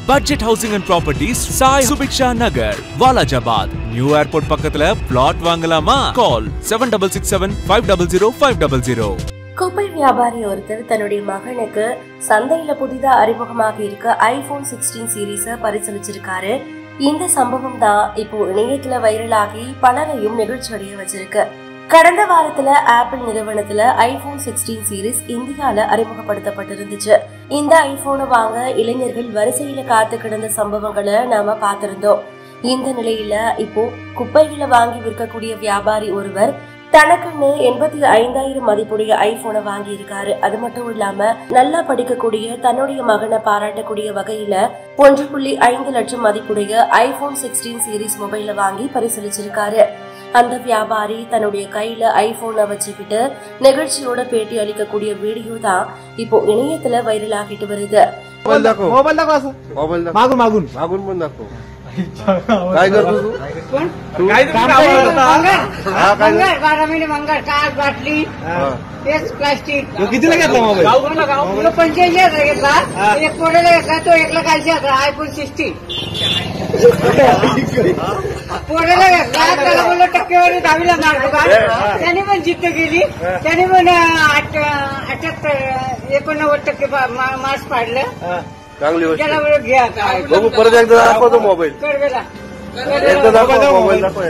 Budget Housing and Properties, Sai Subiksha Nagar, Walajabad. New Airport பக்கத்துல plot வாங்கலாமா? Call 7667500500. குப்பை வியாபாரி ஒருத்தர் தன்னுடைய மகனுக்கு சந்தையில புதிதா அறிமுகமாக இருக்க iPhone 16 சீரீஸ பரிசளிச்சிருக்காரு. இந்த சம்பவம் தான் இப்போ இணையத்துல வைரலாகி பலரையும் நெகிழ்ச்சி அடைய வச்சிருக்கு. கடந்த வாரத்துல ஆப்பிள் நிறுவனத்துல iPhone 16 சீரீஸ் இந்தியால அறிமுகப்படுத்தப்பட்டிருந்துச்சு. இந்த ஐபோனை வாங்க இளைஞர்கள் வரிசையில காத்து கிடந்த சம்பவங்களை நாம பார்த்திருந்தோம். இந்த நிலையில இப்போ குப்பைகளை வாங்கி விற்கக்கூடிய வியாபாரி ஒருவர் தனக்குன்னு 85,000 மதிப்புடைய ஐபோனை வாங்கி இருக்காரு. அது மட்டும் இல்லாம நல்லா படிக்கக்கூடிய தன்னுடைய மகனை பாராட்டக்கூடிய வகையில 1.5 லட்சம் மதிப்புடைய iPhone 16 சீரீஸ் மொபைல வாங்கி பரிசளிச்சிருக்காரு. அந்த வியாபாரி தன்னுடைய கையில ஐபோனை வச்சுக்கிட்டு நிகழ்ச்சியோட பேட்டி அளிக்கக்கூடிய வீடியோ தான் இப்போ இணையத்துல வைரல் ஆகிட்டு வருது. काय करतो तू? काय मंगळ काय बाटली तेच प्लास्टिक कितीला घेतला मोबाईल? 85,000 घेतला. एक कोणाला घेतला तो 1,80,000 iPhone 16 कोणाला घेतला त्याला बोललो टक्केवारी 10वीला मार्क का त्याने पण जिद्द केली. त्याने पण 89% मार्क्स पाडलं. चांगली गोष्ट बघू. परत एकदा दाखवतो मोबाईल. एकदा दाखव मोबाईल दाखव.